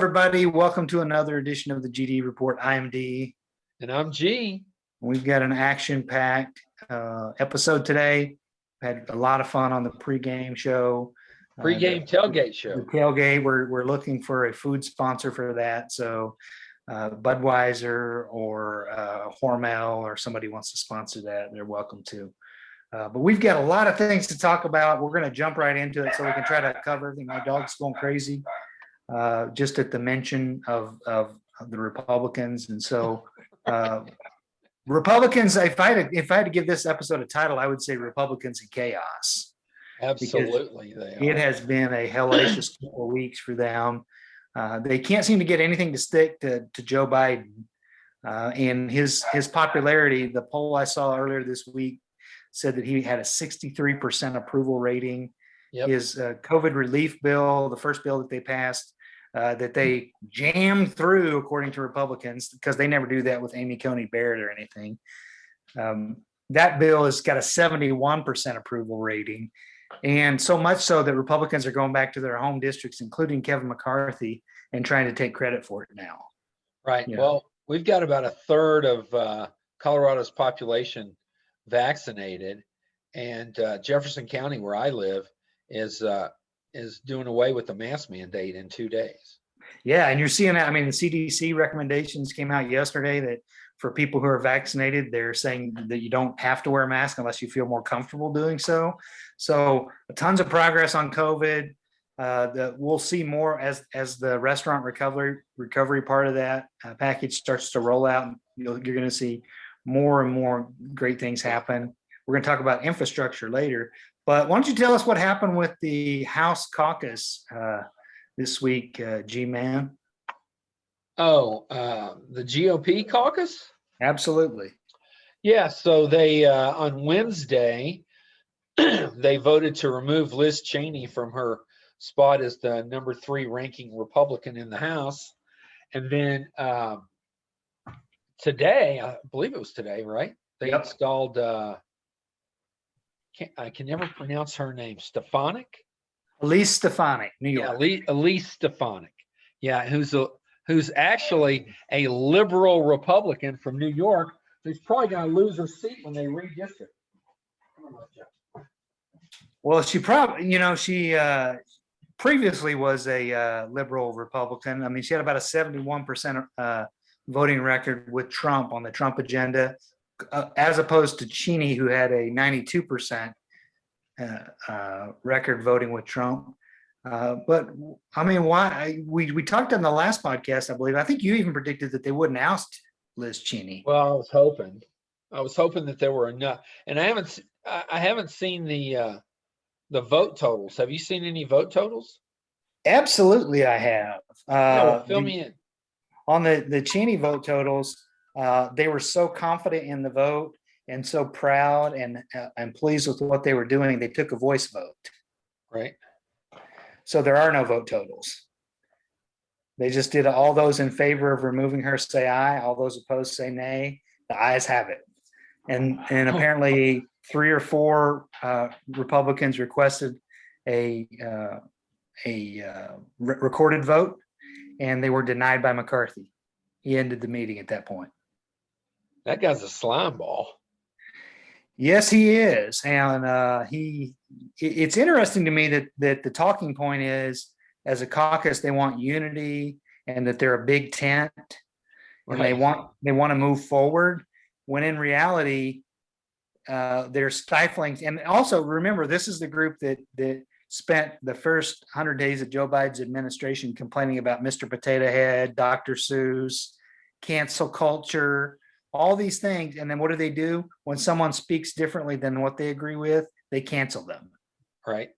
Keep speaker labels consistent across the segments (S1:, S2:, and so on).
S1: everybody. Welcome to another edition of the GD Report. I am D.
S2: And I'm G.
S1: We've got an action-packed episode today. Had a lot of fun on the pregame show.
S2: Pre-game tailgate show.
S1: The tailgate, we're looking for a food sponsor for that. So Budweiser or Hormel or somebody wants to sponsor that, they're welcome to. But we've got a lot of things to talk about. We're going to jump right into it so we can try to cover everything. My dog's going crazy just at the mention of the Republicans. And so Republicans, if I had to give this episode a title, I would say Republicans in Chaos.
S2: Absolutely.
S1: It has been a hellacious couple of weeks for them. They can't seem to get anything to stick to Joe Biden. And his popularity, the poll I saw earlier this week said that he had a 63% approval rating.
S2: Yep.
S1: His COVID relief bill, the first bill that they passed, that they jammed through, according to Republicans, because they never do that with Amy Coney Barrett or anything. That bill has got a 71% approval rating. And so much so that Republicans are going back to their home districts, including Kevin McCarthy, and trying to take credit for it now.
S2: Right.
S1: Yeah.
S2: Well, we've got about a third of Colorado's population vaccinated, and Jefferson County, where I live, is doing away with the mask mandate in 2 days.
S1: Yeah, and you're seeing that. I mean, the CDC recommendations came out yesterday that for people who are vaccinated, they're saying that you don't have to wear a mask unless you feel more comfortable doing so. So tons of progress on COVID. We'll see more as the restaurant recovery part of that package starts to roll out. You're going to see more and more great things happen. We're going to talk about infrastructure later. But why don't you tell us what happened with the House caucus this week, G-Man?
S2: Oh, the GOP caucus?
S1: Absolutely.
S2: Yeah, so they, on Wednesday, they voted to remove Liz Cheney from her spot as the number 3 ranking Republican in the House. And then today, I believe it was today, right? They installed, I can never pronounce her name, Stefanik?
S1: Elise Stefanik, New York.
S2: Yeah, Elise Stefanik. Yeah, who's actually a liberal Republican from New York, who's probably going to lose her seat when they redistrict.
S1: Well, she probably, she previously was a liberal Republican. I mean, she had about a 71% voting record with Trump on the Trump agenda, as opposed to Cheney, who had a 92% record voting with Trump. But I mean, why we talked on the last podcast, I believe. I think you even predicted that they wouldn't oust Liz Cheney.
S2: Well, I was hoping that there were enough, and I haven't seen the vote totals. Have you seen any vote totals?
S1: Absolutely, I have.
S2: Fill me in.
S1: On the Cheney vote totals, they were so confident in the vote and so proud and pleased with what they were doing, they took a voice vote.
S2: Right.
S1: So there are no vote totals. They just did all those in favor of removing her say aye, all those opposed say nay. The ayes have it. And apparently 3 or 4 Republicans requested a recorded vote, and they were denied by McCarthy. He ended the meeting at that point.
S2: That guy's a slime ball.
S1: Yes, he is. And it's interesting to me that the talking point is, as a caucus, they want unity and that they're a big tent and
S2: Right.
S1: they want to move forward, when in reality, they're stifling. And also remember, this is the group that spent the first 100 days of Joe Biden's administration complaining about Mr. Potato Head, Dr. Seuss, cancel culture, all these things. And then what do? When someone speaks differently than what they agree with, they cancel them.
S2: Right.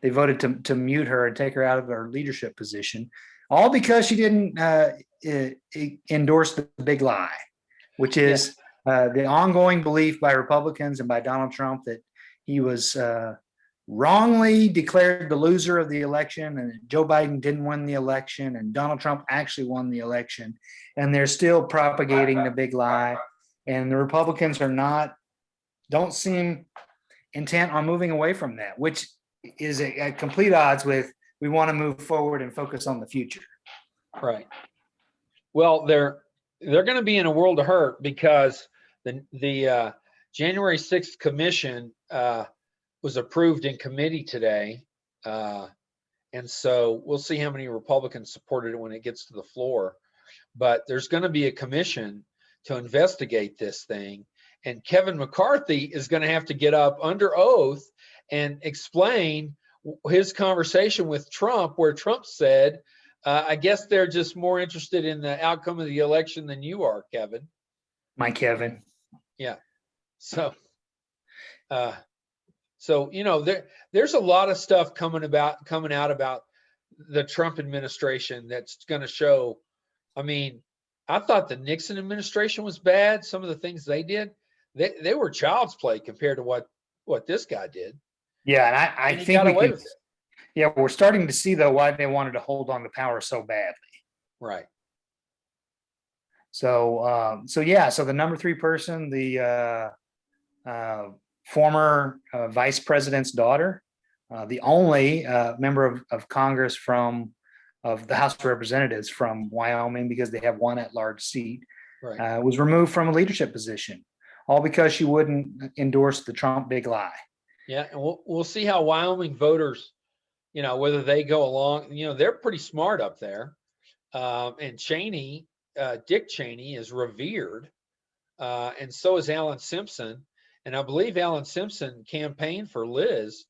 S1: They voted to mute her and take her out of her leadership position, all because she didn't endorse the big lie, which is the ongoing belief by Republicans and by Donald Trump that he was wrongly declared the loser of the election, and Joe Biden didn't win the election, and Donald Trump actually won the election. And they're still propagating the big lie. And the Republicans don't seem intent on moving away from that, which is at complete odds with, we want to move forward and focus on the future.
S2: Right. Well, they're going to be in a world of hurt because the January 6th commission was approved in committee today. And so we'll see how many Republicans supported it when it gets to the floor. But there's going to be a commission to investigate this thing. And Kevin McCarthy is going to have to get up under oath and explain his conversation with Trump, where Trump said, I guess they're just more interested in the outcome of the election than you are, Kevin.
S1: My Kevin.
S2: Yeah. So, there's a lot of stuff coming out about the Trump administration that's going to show. I mean, I thought the Nixon administration was bad. Some of the things they did, they were child's play compared to what this guy did.
S1: Yeah, and I
S2: he
S1: think
S2: got
S1: we
S2: away
S1: can.
S2: with it.
S1: Yeah, we're starting to see though why they wanted to hold on to power so badly.
S2: Right.
S1: So, so the number 3 person, the former vice president's daughter, the only member of Congress of the House of Representatives from Wyoming, because they have one at-large seat,
S2: Right.
S1: was removed from a leadership position, all because she wouldn't endorse the Trump big lie.
S2: Yeah, and we'll see how Wyoming voters, whether they go along. They're pretty smart up there, and Cheney, Dick Cheney, is revered, and so is Alan Simpson. And I believe Alan Simpson campaigned for Liz,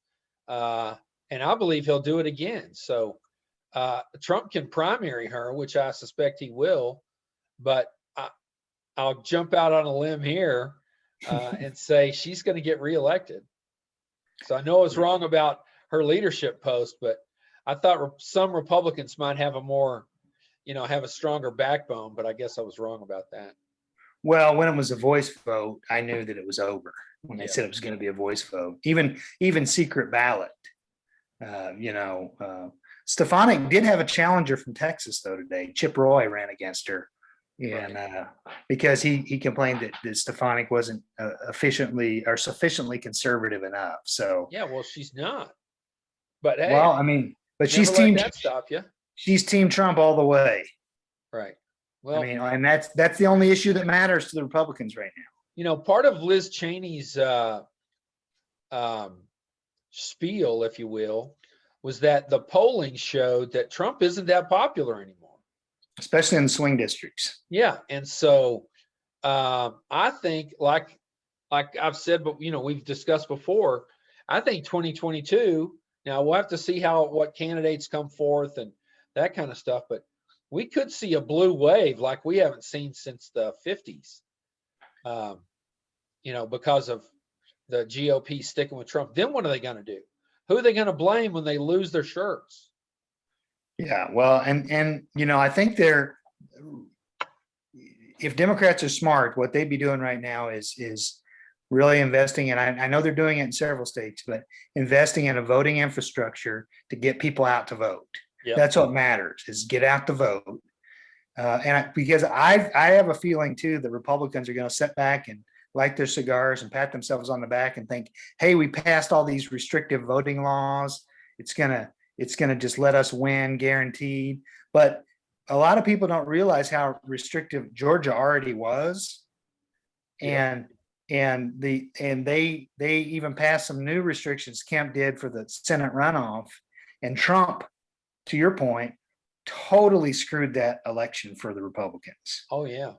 S2: and I believe he'll do it again. So Trump can primary her, which I suspect he will, but I'll jump out on a limb here and say she's going to get reelected. So I know I was wrong about her leadership post, but I thought some Republicans might have have a stronger backbone, but I guess I was wrong about that.
S1: Well, when it was a voice vote, I knew that it was over. When they said it was going to be a voice vote, even secret ballot. Stefanik did have a challenger from Texas though today. Chip Roy ran against her, and because he complained that Stefanik wasn't efficiently or sufficiently conservative enough. So
S2: yeah, well, she's not. But hey,
S1: well, I mean, but she's
S2: team that stop you.
S1: She's team Trump all the way.
S2: Right. Well,
S1: I mean, and that's the only issue that matters to the Republicans right now.
S2: Part of Liz Cheney's spiel, if you will, was that the polling showed that Trump isn't that popular anymore,
S1: especially in the swing districts.
S2: Yeah, and so I think, like I've said, but we've discussed before, I think 2022. Now we'll have to see what candidates come forth and that kind of stuff, but we could see a blue wave like we haven't seen since the 50s. Because of the GOP sticking with Trump. Then what are they going to do? Who are they going to blame when they lose their shirts?
S1: Yeah, well, and I think if Democrats are smart, what they'd be doing right now is really investing, and I know they're doing it in several states, but investing in a voting infrastructure to get people out to vote. Yep. That's what matters, is get out to vote. Because I have a feeling too that Republicans are going to sit back and light their cigars and pat themselves on the back and think, hey, we passed all these restrictive voting laws. It's gonna just let us win, guaranteed. But a lot of people don't realize how restrictive Georgia already was. And they even passed some new restrictions Kemp did for the Senate runoff. And Trump, to your point, totally screwed that election for the Republicans.
S2: Oh yeah.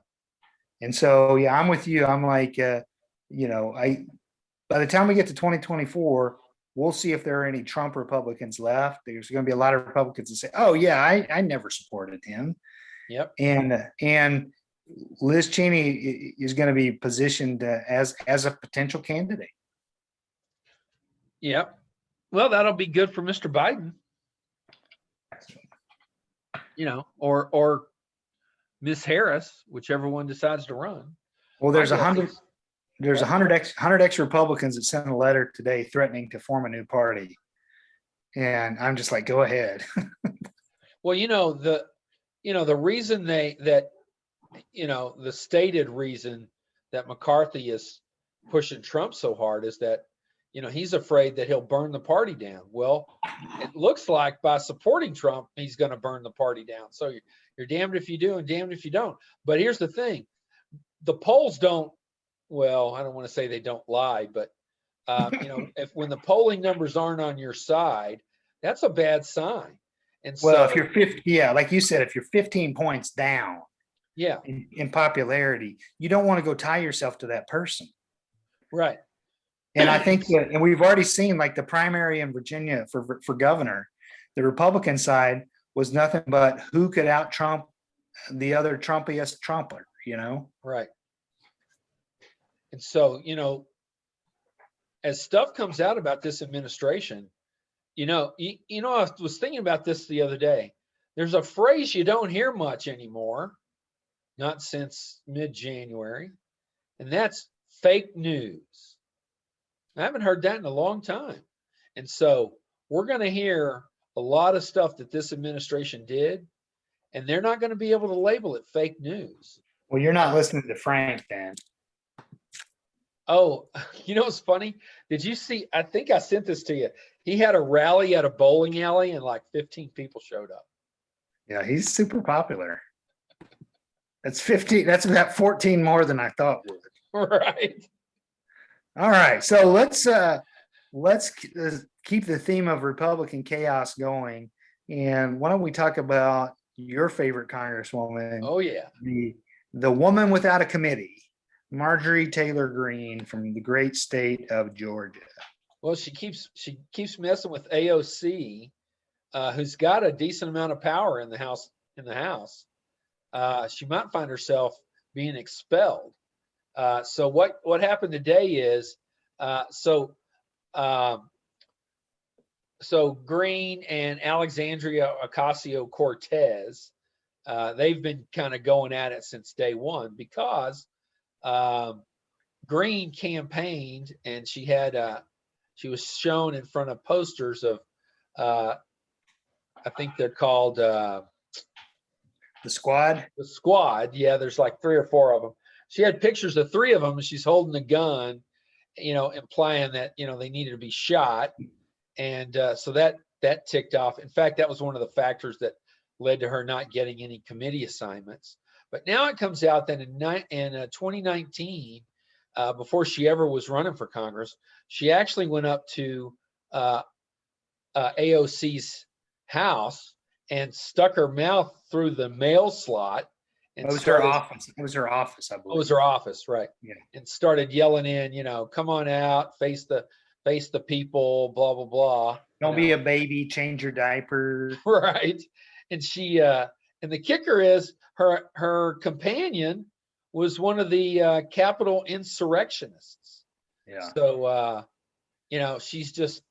S1: And so, yeah, I'm with you. I'm like, by the time we get to 2024, we'll see if there are any Trump Republicans left. There's going to be a lot of Republicans that say, oh yeah, I never supported him.
S2: Yep.
S1: And Liz Cheney is going to be positioned as a potential candidate.
S2: Yep. Well, that'll be good for Mr. Biden. Or Miss Harris, whichever one decides to run.
S1: Well, there's 100 ex-Republicans that sent a letter today threatening to form a new party. And I'm just like, go ahead.
S2: Well, the reason the stated reason that McCarthy is pushing Trump so hard is that he's afraid that he'll burn the party down. Well, it looks like by supporting Trump, he's going to burn the party down. So you're damned if you do and damned if you don't. But here's the thing. The polls don't, well, I don't want to say they don't lie, but when the polling numbers aren't on your side, that's a bad sign. And
S1: Well,
S2: so,
S1: if you're 50, yeah, like you said, if you're 15 points down
S2: yeah,
S1: in popularity, you don't want to go tie yourself to that person.
S2: right.
S1: And I think that, and we've already seen like the primary in Virginia for governor, the Republican side was nothing but who could out Trump the other Trumpiest Trumper,
S2: Right. And so, as stuff comes out about this administration, I was thinking about this the other day. There's a phrase you don't hear much anymore, not since mid-January, and that's fake news. I haven't heard that in a long time. And so we're going to hear a lot of stuff that this administration did, and they're not going to be able to label it fake news.
S1: Well, you're not listening to Frank then.
S2: Oh, what's funny? Did you see? I think I sent this to you. He had a rally at a bowling alley and like 15 people showed up.
S1: Yeah, he's super popular. That's 15. That's about 14 more than I thought would.
S2: Right.
S1: All right. So let's keep the theme of Republican chaos going. And why don't we talk about your favorite Congresswoman?
S2: Oh, yeah.
S1: The woman without a committee, Marjorie Taylor-Greene from the great state of Georgia.
S2: Well, she keeps messing with AOC, who's got a decent amount of power in the House. She might find herself being expelled. So what happened today is so Green and Alexandria Ocasio-Cortez, they've been kind of going at it since day one because Green campaigned and she was shown in front of posters of I think they're called
S1: the Squad.
S2: The Squad. Yeah, there's like 3 or 4 of them. She had pictures of 3 of them and she's holding a gun, implying that they needed to be shot. And so that ticked off. In fact, that was one of the factors that led to her not getting any committee assignments. But now it comes out that in 2019, before she ever was running for Congress, she actually went up to AOC's house and stuck her mouth through the mail slot. And
S1: it was her office. It was her office, I believe.
S2: It was her office, right?
S1: Yeah.
S2: And started yelling in, come on out, face the people, blah blah blah.
S1: Don't be a baby, change your diaper.
S2: Right. And she and the kicker is her companion was one of the Capitol insurrectionists.
S1: Yeah.
S2: So she's just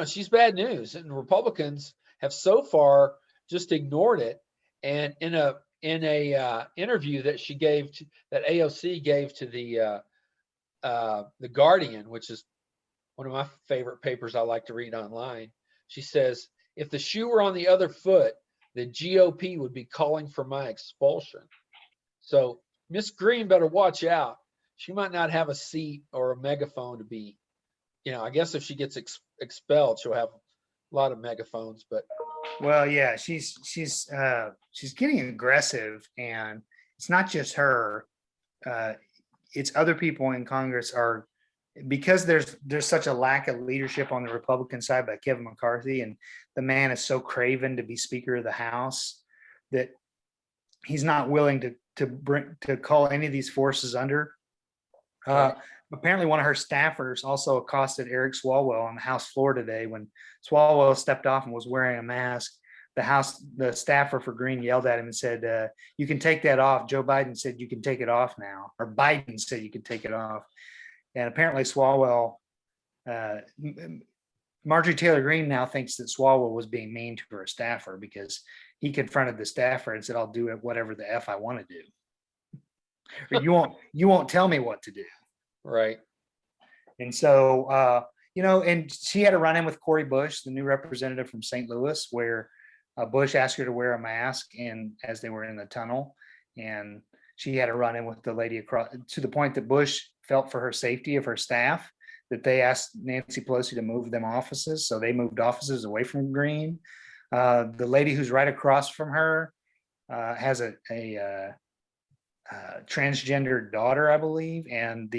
S2: she's bad news, and Republicans have so far just ignored it. And in a interview that that AOC gave to the Guardian, which is one of my favorite papers I like to read online, she says, if the shoe were on the other foot, the GOP would be calling for my expulsion. So Miss Green better watch out. She might not have a seat or a megaphone to be, I guess if she gets expelled, she'll have a lot of megaphones, but.
S1: Well, yeah, she's getting aggressive, and it's not just her. It's other people in Congress are, because there's such a lack of leadership on the Republican side by Kevin McCarthy, and the man is so craven to be Speaker of the House that he's not willing to call any of these forces under. Apparently, one of her staffers also accosted Eric Swalwell on the House floor today when Swalwell stepped off and was wearing a mask. The staffer for Green yelled at him and said, "You can take that off." Joe Biden said, "You can take it off now," or Biden said, "You can take it off." And apparently, Swalwell, Marjorie Taylor-Greene now thinks that Swalwell was being mean to her staffer because he confronted the staffer and said, "I'll do it whatever the F I want to do." Or you won't tell me what to do.
S2: Right.
S1: And so, and she had a run-in with Cori Bush, the new representative from St. Louis, where Bush asked her to wear a mask as they were in the tunnel. And she had a run-in with the lady across, to the point that Bush felt for her safety of her staff, that they asked Nancy Pelosi to move them offices. So they moved offices away from Green. The lady who's right across from her has a transgender daughter, I believe. And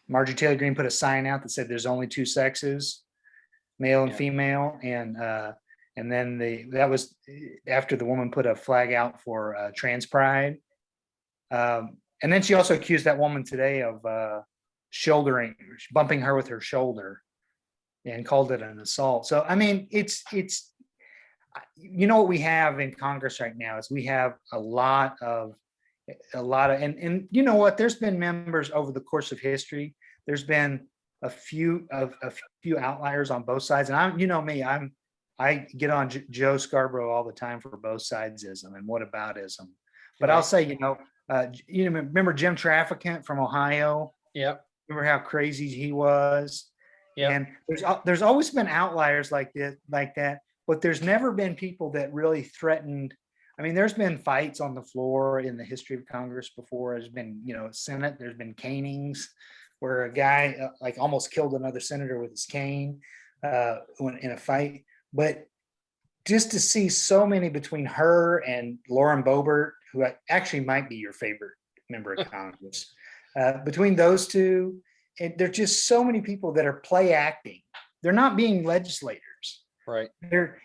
S1: Marjorie Taylor Greene put a sign out that said there's only two sexes, male and female. And then that was after the woman put a flag out for trans pride. And then she also accused that woman today of bumping her with her shoulder, and called it an assault. So, I mean, it's what we have in Congress right now is we have a lot of, and you know what, there's been members over the course of history. There's been a few outliers on both sides. And I get on Joe Scarborough all the time for both sidesism and whataboutism. But I'll say, remember Jim Traficant from Ohio?
S2: Yep.
S1: Remember how crazy he was?
S2: Yeah.
S1: And there's always been outliers like that, but there's never been people that really threatened. I mean, there's been fights on the floor in the history of Congress before. There's been, Senate. There's been canings where a guy almost killed another senator with his cane in a fight. But just to see so many between her and Lauren Boebert, who actually might be your favorite member of Congress, between those two, and there's just so many people that are play acting. They're not being legislators.
S2: Right.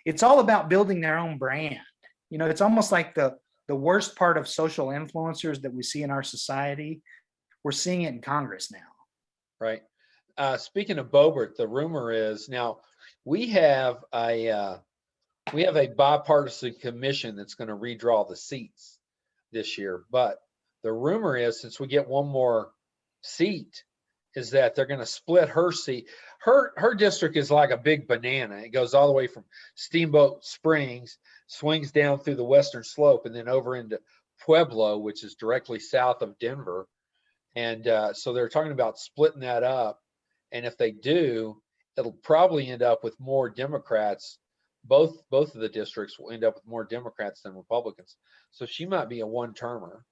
S1: It's all about building their own brand. It's almost like the worst part of social influencers that we see in our society. We're seeing it in Congress now.
S2: Right. Speaking of Boebert, the rumor is now we have a bipartisan commission that's going to redraw the seats this year. But the rumor is, since we get one more seat, is that they're going to split her seat. Her district is like a big banana. It goes all the way from Steamboat Springs, swings down through the western slope, and then over into Pueblo, which is directly south of Denver. And so they're talking about splitting that up. And if they do, it'll probably end up with more Democrats. Both of the districts will end up with more Democrats than Republicans. So she might be a one-termer.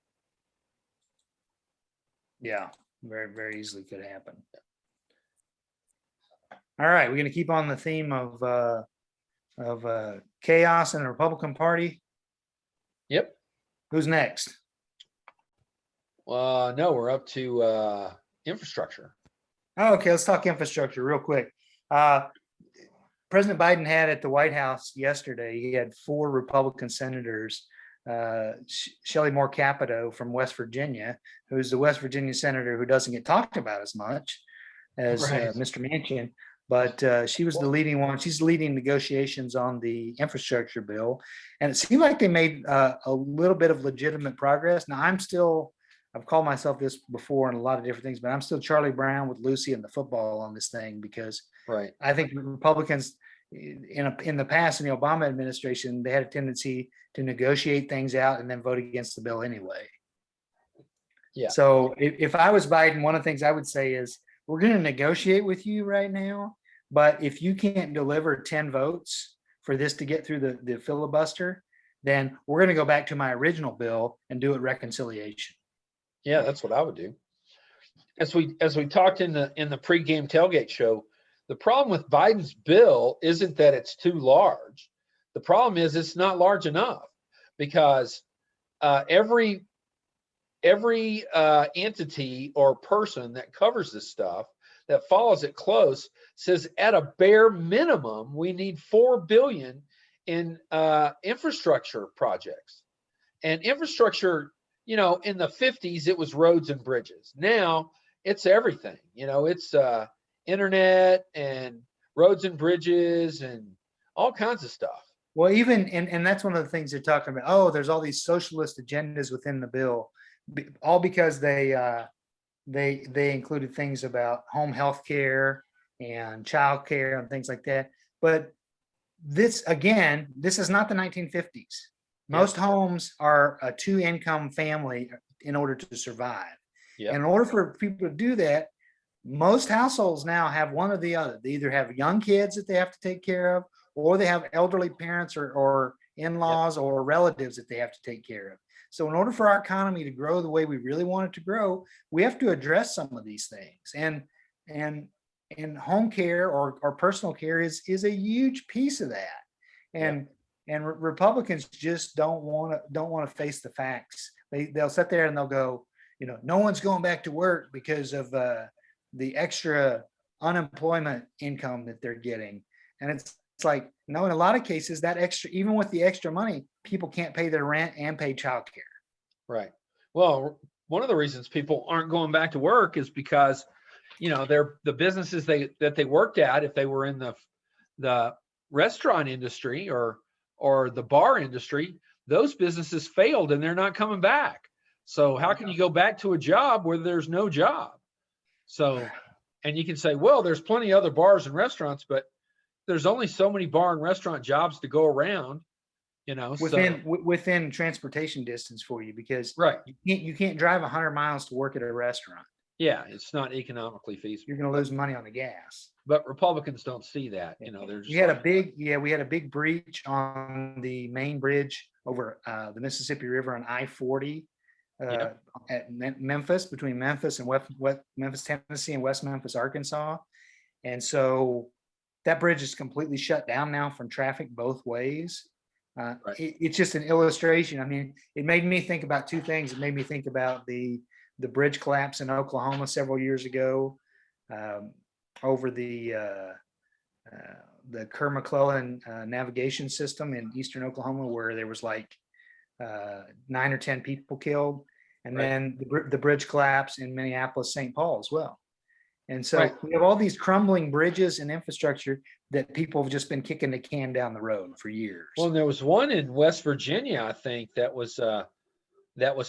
S1: Yeah, very, very easily could happen. All right, we're going to keep on the theme of chaos in the Republican Party.
S2: Yep.
S1: Who's next?
S2: No, we're up to infrastructure.
S1: Oh, okay, let's talk infrastructure real quick. President Biden had at the White House yesterday, he had 4 Republican senators, Shelley Moore Capito from West Virginia, who's the West Virginia senator who doesn't get talked about as much as Mr. Manchin, but she was the leading one. She's leading negotiations on the infrastructure bill. And it seemed like they made a little bit of legitimate progress. Now, I've called myself this before in a lot of different things, but I'm still Charlie Brown with Lucy and the football on this thing, because I think Republicans in the past, in the Obama administration, they had a tendency to negotiate things out and then vote against the bill anyway. Yeah. So if I was Biden, one of the things I would say is, we're going to negotiate with you right now, but if you can't deliver 10 votes for this to get through the filibuster, then we're going to go back to my original bill and do it reconciliation.
S2: Yeah, that's what I would do. As we talked in the pregame tailgate show, the problem with Biden's bill isn't that it's too large. The problem is it's not large enough, because every entity or person that covers this stuff, that follows it close, says at a bare minimum we need $4 billion in infrastructure projects. And infrastructure, in the 50s it was roads and bridges. Now it's everything. It's internet and roads and bridges and all kinds of stuff.
S1: Well, even and that's one of the things they're talking about. Oh, there's all these socialist agendas within the bill, all because they included things about home health care and child care and things like that. But this is not the 1950s. Most homes are a 2-income family in order to survive. And in order for people to do that, most households now have one or the other. They either have young kids that they have to take care of, or they have elderly parents or in-laws or relatives that they have to take care of. So in order for our economy to grow the way we really want it to grow, we have to address some of these things. And and home care or personal care is a huge piece of that. And Republicans just don't want to face the facts. They'll sit there and they'll go, no one's going back to work because of the extra unemployment income that they're getting. And it's like, no, in a lot of cases, that extra, even with the extra money, people can't pay their rent and pay childcare.
S2: Right. Well, one of the reasons people aren't going back to work is because, they're the businesses that they worked at, if they were in the restaurant industry or the bar industry, those businesses failed and they're not coming back. So how can you go back to a job where there's no job? So, and you can say, well, there's plenty of other bars and restaurants, but there's only so many bar and restaurant jobs to go around,
S1: within transportation distance for you, because
S2: right,
S1: you can't drive 100 miles to work at a restaurant.
S2: Yeah, it's not economically feasible.
S1: You're going to lose money on the gas.
S2: But Republicans don't see that.
S1: We had a big breach on the main bridge over the Mississippi River on I-40 at Memphis, between Memphis and Memphis, Tennessee, and West Memphis, Arkansas. And so that bridge is completely shut down now from traffic both ways. It's just an illustration. I mean, it made me think about two things. It made me think about the bridge collapse in Oklahoma several years ago, over the Kerr-McClellan navigation system in eastern Oklahoma, where there was like 9 or 10 people killed, and then the bridge collapse in Minneapolis, St. Paul as well. And so we have all these crumbling bridges and infrastructure that people have just been kicking the can down the road for years.
S2: Well, and there was one in West Virginia, I think, that was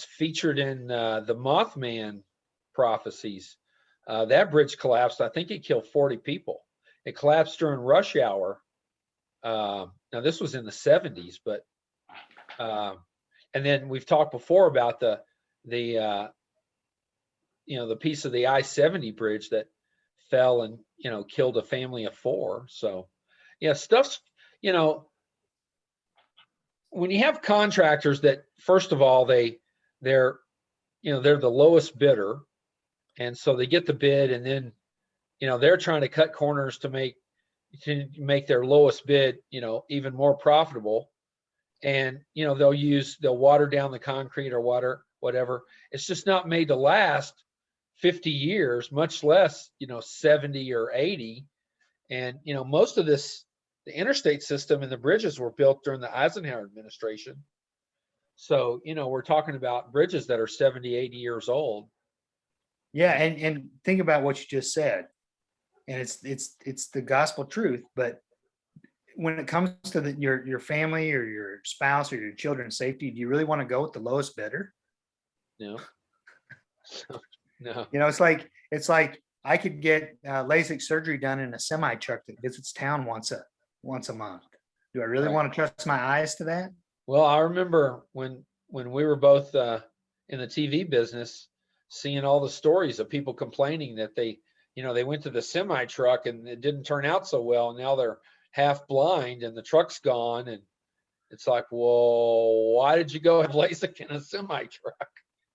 S2: featured in the Mothman prophecies. That bridge collapsed. I think it killed 40 people. It collapsed during rush hour. Now this was in the 70s, but and then we've talked before about the piece of the I-70 bridge that fell and killed a family of 4. So stuff's when you have contractors that, first of all, they're the lowest bidder, and so they get the bid, and then they're trying to cut corners to make their lowest bid even more profitable, and they'll water down the concrete or whatever. It's just not made to last 50 years, much less 70 or 80. And most of this, the interstate system and the bridges were built during the Eisenhower administration. So, we're talking about bridges that are 70, 80 years old.
S1: Yeah. And think about what you just said. And it's the gospel truth. But when it comes to your family or your spouse or your children's safety, do you really want to go with the lowest bidder?
S2: No. No.
S1: It's like I could get LASIK surgery done in a semi truck that visits town once a month. Do I really want to trust my eyes to that?
S2: Well, I remember when we were both in the TV business, seeing all the stories of people complaining that they went to the semi truck and it didn't turn out so well, and now they're half blind and the truck's gone, and it's like, well, why did you go have LASIK in a semi truck?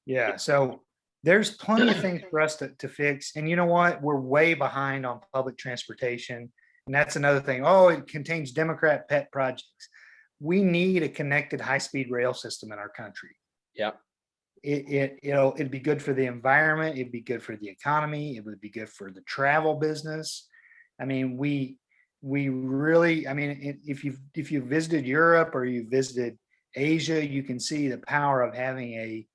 S1: Yeah, so there's plenty of things for us to fix, and you know what? We're way behind on public transportation. And that's another thing. Oh, it contains Democrat pet projects. We need a connected high-speed rail system in our country.
S2: Yeah.
S1: It'd be good for the environment. It'd be good for the economy. It would be good for the travel business. I mean, we really, I mean, if you've visited Europe or you visited Asia, you can see the power of having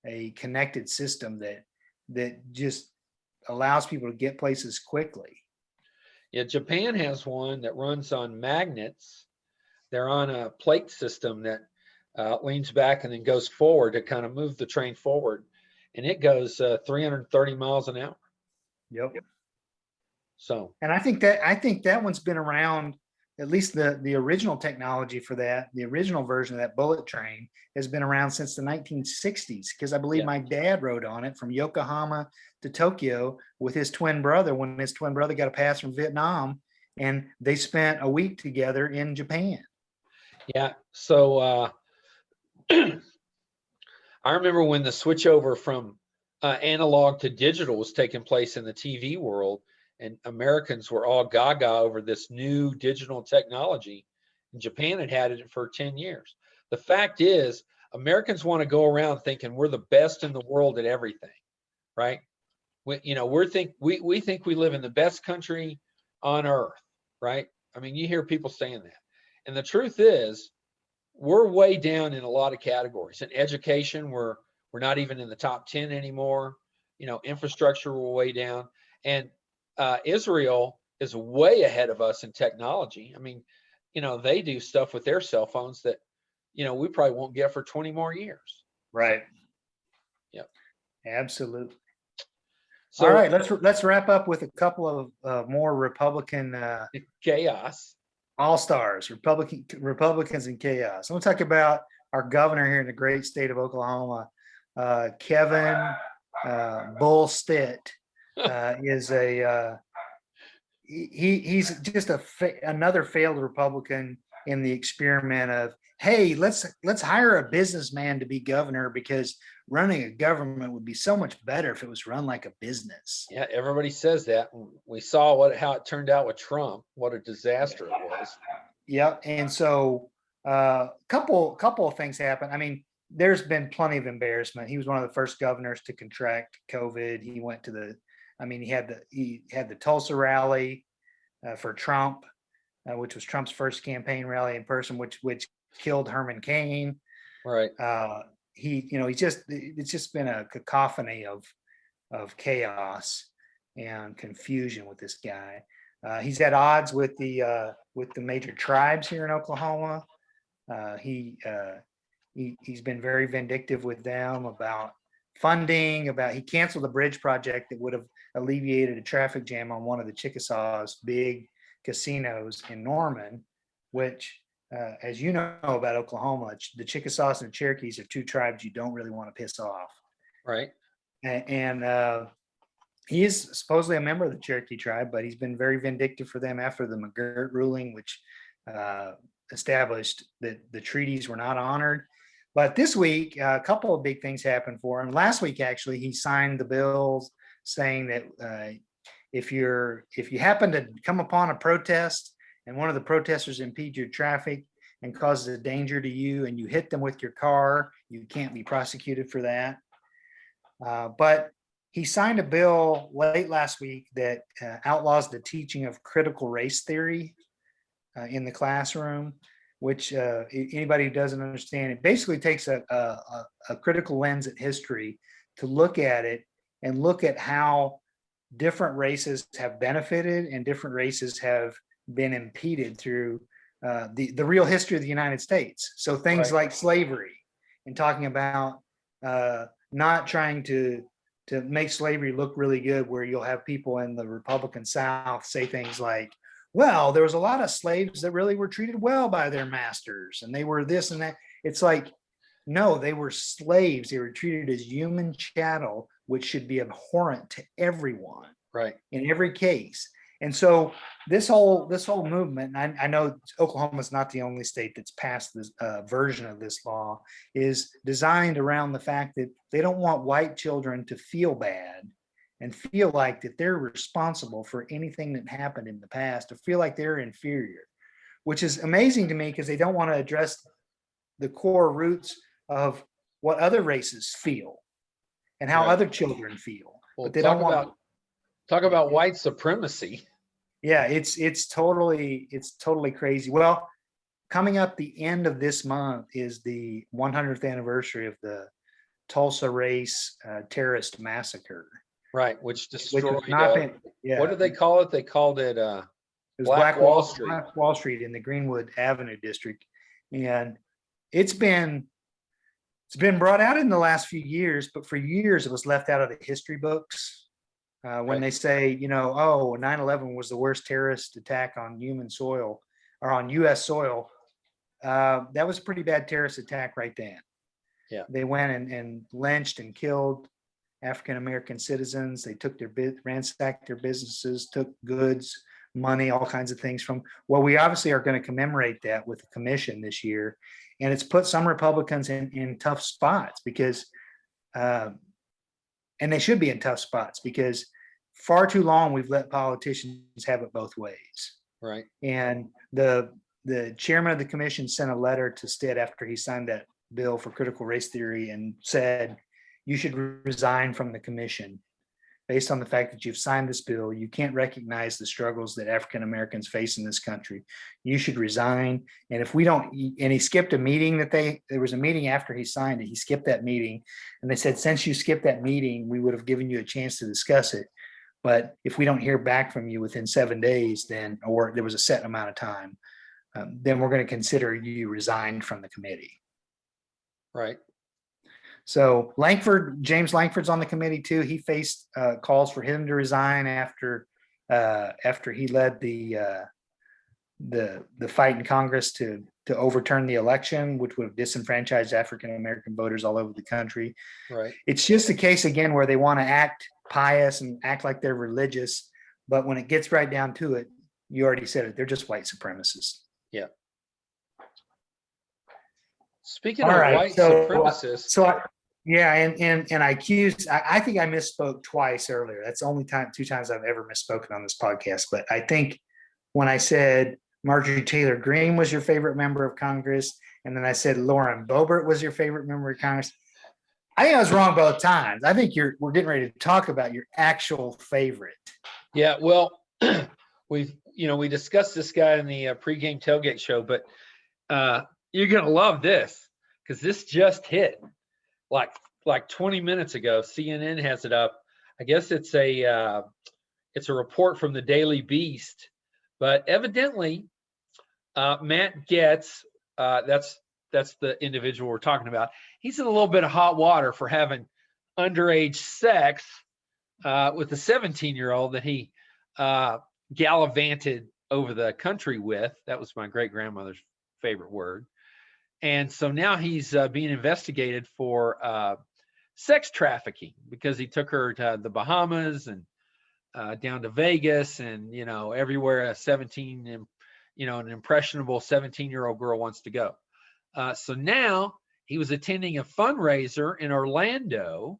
S1: a connected system that just allows people to get places quickly.
S2: Yeah, Japan has one that runs on magnets. They're on a plate system that leans back and then goes forward to kind of move the train forward, and it goes 330 miles an hour.
S1: Yep.
S2: So,
S1: and I think that one's been around. At least the original technology for that, the original version of that bullet train, has been around since the 1960s, because I believe my dad rode on it from Yokohama to Tokyo with his twin brother when his twin brother got a pass from Vietnam, and they spent a week together in Japan.
S2: Yeah. So I remember when the switch over from analog to digital was taking place in the TV world, and Americans were all gaga over this new digital technology. And Japan had had it for 10 years. The fact is, Americans want to go around thinking we're the best in the world at everything, right? We think we live in the best country on earth, right? I mean, you hear people saying that. And the truth is, we're way down in a lot of categories. In education, we're not even in the top 10 anymore. Infrastructure, we're way down. And Israel is way ahead of us in technology. I mean, they do stuff with their cell phones that, we probably won't get for 20 more years.
S1: Right.
S2: Yep.
S1: Absolutely.
S2: So,
S1: all right, let's wrap up with a couple of more Republican
S2: chaos.
S1: All-stars, Republicans in chaos. I'm going to talk about our governor here in the great state of Oklahoma, Kevin Bull Stitt. Is he's just another failed Republican in the experiment of, hey, let's hire a businessman to be governor because running a government would be so much better if it was run like a business.
S2: Yeah, everybody says that. We saw how it turned out with Trump. What a disaster it was.
S1: Yep. And so couple of things happened. I mean, there's been plenty of embarrassment. He was one of the first governors to contract COVID. He went to he had the Tulsa rally for Trump, which was Trump's first campaign rally in person, which killed Herman Cain.
S2: Right.
S1: It's just been a cacophony of chaos and confusion with this guy. He's at odds with the major tribes here in Oklahoma. He's been very vindictive with them about funding. He canceled a bridge project that would have alleviated a traffic jam on one of the Chickasaws' big casinos in Norman, which, as you know about Oklahoma, the Chickasaws and the Cherokees are two tribes you don't really want to piss off.
S2: Right.
S1: And he is supposedly a member of the Cherokee tribe, but he's been very vindictive for them after the McGirt ruling, which established that the treaties were not honored. But this week, a couple of big things happened for him. Last week, actually, he signed the bills saying that if you happen to come upon a protest and one of the protesters impedes your traffic and causes a danger to you and you hit them with your car, you can't be prosecuted for that. But he signed a bill late last week that outlaws the teaching of critical race theory in the classroom, which anybody who doesn't understand, it basically takes a critical lens at history to look at it and look at how different races have benefited and different races have been impeded through the real history of the United States. So things like slavery, and talking about not trying to make slavery look really good, where you'll have people in the Republican South say things like, well, there was a lot of slaves that really were treated well by their masters and they were this and that. It's like, no, they were slaves. They were treated as human chattel, which should be abhorrent to everyone,
S2: right,
S1: in every case. And so this whole movement, and I know Oklahoma is not the only state that's passed this version of this law, is designed around the fact that they don't want white children to feel bad and feel like that they're responsible for anything that happened in the past, or feel like they're inferior, which is amazing to me because they don't want to address the core roots of what other races feel and how other children feel.
S2: Well,
S1: but they don't want
S2: talk about white supremacy.
S1: Yeah, it's totally crazy. Well, coming up the end of this month is the 100th anniversary of the Tulsa race terrorist massacre.
S2: Right, which destroyed.
S1: What
S2: did they call it? They called it
S1: Black Wall Street. Black Wall Street in the Greenwood Avenue district, and it's been brought out in the last few years, but for years it was left out of the history books. When they say, 9/11 was the worst terrorist attack on human soil or on U.S. soil, that was a pretty bad terrorist attack right then.
S2: Yeah,
S1: they went and lynched and killed African-American citizens. They took ransacked their businesses, took goods, money, all kinds of things from. Well, we obviously are going to commemorate that with the commission this year, and it's put some Republicans in tough spots because and they should be in tough spots because far too long we've let politicians have it both ways.
S2: Right.
S1: And the chairman of the commission sent a letter to Stitt after he signed that bill for critical race theory and said, you should resign from the commission based on the fact that you've signed this bill. You can't recognize the struggles that African Americans face in this country. You should resign. And if we don't, and he skipped a meeting there was a meeting after he signed it. He skipped that meeting and they said, since you skipped that meeting, we would have given you a chance to discuss it. But if we don't hear back from you within 7 days, then, or there was a set amount of time, then we're going to consider you resigned from the committee.
S2: Right.
S1: So James Langford's on the committee too. He faced calls for him to resign after he led the fight in Congress to overturn the election, which would have disenfranchised African American voters all over the country.
S2: Right.
S1: It's just a case again where they want to act pious and act like they're religious, but when it gets right down to it, you already said it, they're just white supremacists.
S2: Yeah. Speaking of white supremacists.
S1: And I accused, I think I misspoke twice earlier. That's the only two times I've ever misspoken on this podcast. But I think when I said Marjorie Taylor Greene was your favorite member of Congress, and then I said Lauren Boebert was your favorite member of Congress, I think I was wrong both times. I think we're getting ready to talk about your actual favorite.
S2: Yeah, well, we discussed this guy in the pregame tailgate show, but you're gonna love this because this just hit like 20 minutes ago. CNN has it up. I guess it's a report from the Daily Beast, but evidently Matt Gaetz, that's the individual we're talking about. He's in a little bit of hot water for having underage sex with a 17-year-old that he gallivanted over the country with. That was my great grandmother's favorite word. And so now he's being investigated for sex trafficking because he took her to the Bahamas and down to Vegas and, everywhere an impressionable 17-year-old girl wants to go. So now he was attending a fundraiser in Orlando.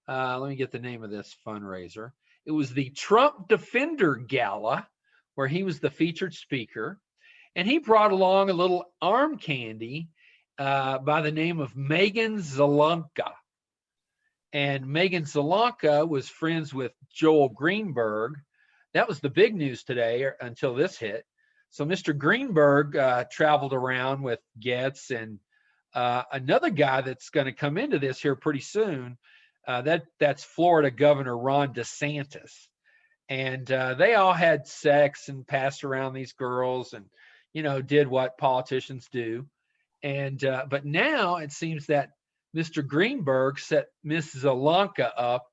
S2: Let me get the name of this fundraiser. It was the Trump Defender Gala, where he was the featured speaker. And he brought along a little arm candy by the name of Megan Zelonka. And Megan Zelonka was friends with Joel Greenberg. That was the big news today until this hit. So Mr. Greenberg traveled around with Goetz and another guy that's going to come into this here pretty soon. That's Florida Governor Ron DeSantis. And they all had sex and passed around these girls and, did what politicians do. And but now it seems that Mr. Greenberg set Mrs. Zelonka up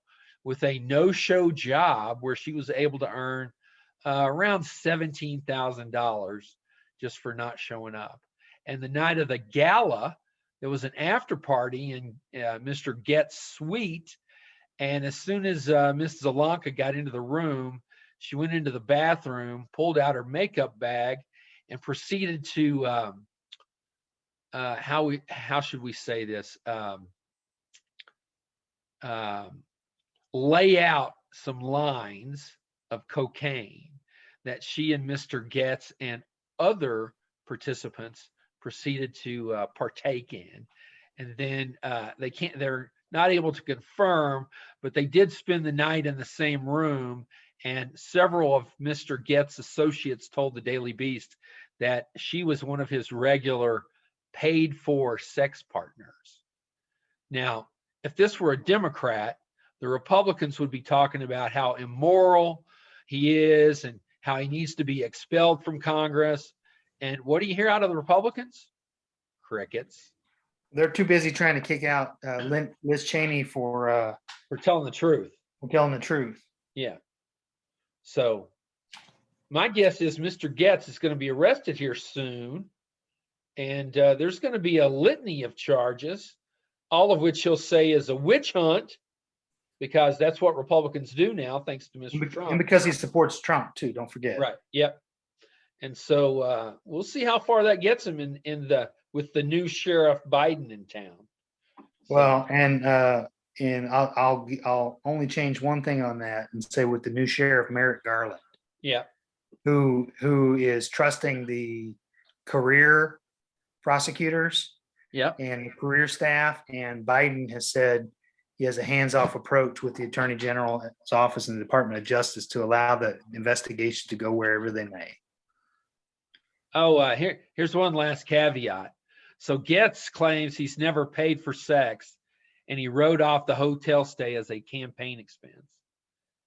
S2: with a no-show job where she was able to earn around $17,000 just for not showing up. And the night of the gala, there was an after party in Mr. Goetz's suite. And as soon as Mrs. Zelonka got into the room, she went into the bathroom, pulled out her makeup bag, and proceeded to how should we say this? Lay out some lines of cocaine that she and Mr. Goetz and other participants proceeded to partake in. And then they're not able to confirm, but they did spend the night in the same room. And several of Mr. Goetz's associates told the Daily Beast that she was one of his regular paid for sex partners. Now, if this were a Democrat, the Republicans would be talking about how immoral he is and how he needs to be expelled from Congress. And what do you hear out of the Republicans? Crickets.
S1: They're too busy trying to kick out Liz Cheney for
S2: telling the truth.
S1: For telling the truth.
S2: Yeah. So my guess is Mr. Goetz is going to be arrested here soon. And there's going to be a litany of charges, all of which he'll say is a witch hunt, because that's what Republicans do now, thanks to Mr. Trump.
S1: And because he supports Trump too, don't forget.
S2: Right. Yep. And so we'll see how far that gets him with the new Sheriff Biden in town.
S1: So, well, and and I'll only change one thing on that and say with the new sheriff, Merrick Garland,
S2: Yeah.
S1: who is trusting the career prosecutors
S2: Yep.
S1: and career staff. And Biden has said he has a hands-off approach with the Attorney General's office and the Department of Justice to allow the investigation to go wherever they may.
S2: Oh, here's one last caveat. So Gaetz claims he's never paid for sex, and he wrote off the hotel stay as a campaign expense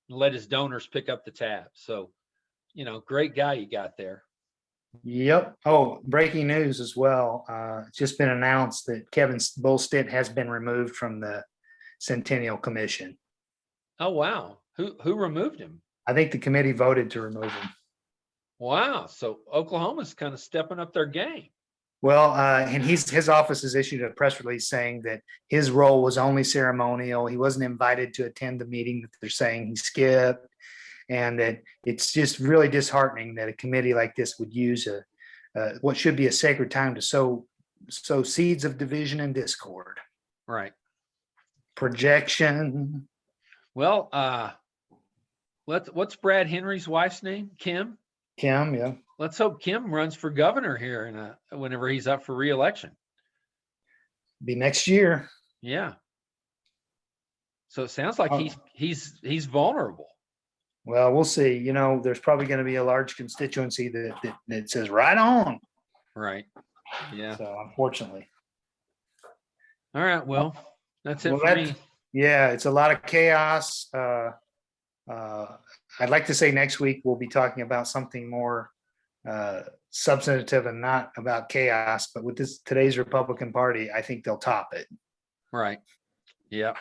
S2: and let his donors pick up the tab. So, great guy you got there.
S1: Yep. Oh, breaking news as well. It's just been announced that Kevin Stitt has been removed from the Centennial Commission.
S2: Oh, wow. Who removed him?
S1: I think the committee voted to remove him.
S2: Wow. So Oklahoma's kind of stepping up their game.
S1: Well, and his office has issued a press release saying that his role was only ceremonial. He wasn't invited to attend the meeting that they're saying he skipped, and that it's just really disheartening that a committee like this would use what should be a sacred time to sow seeds of division and discord.
S2: Right.
S1: Projection.
S2: Well, what's Brad Henry's wife's name? Kim?
S1: Kim, yeah.
S2: Let's hope Kim runs for governor here whenever he's up for re-election.
S1: Be next year.
S2: Yeah. So it sounds like he's vulnerable.
S1: Well, we'll see. There's probably going to be a large constituency that says right on.
S2: Right. Yeah.
S1: So unfortunately.
S2: All right. Well, that's it for me.
S1: Yeah, it's a lot of chaos. I'd like to say next week we'll be talking about something more substantive and not about chaos. But with today's Republican Party, I think they'll top it.
S2: Right. Yeah.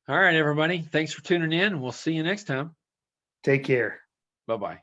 S2: All right, everybody. Thanks for tuning in. We'll see you next time.
S1: Take care.
S2: Bye-bye.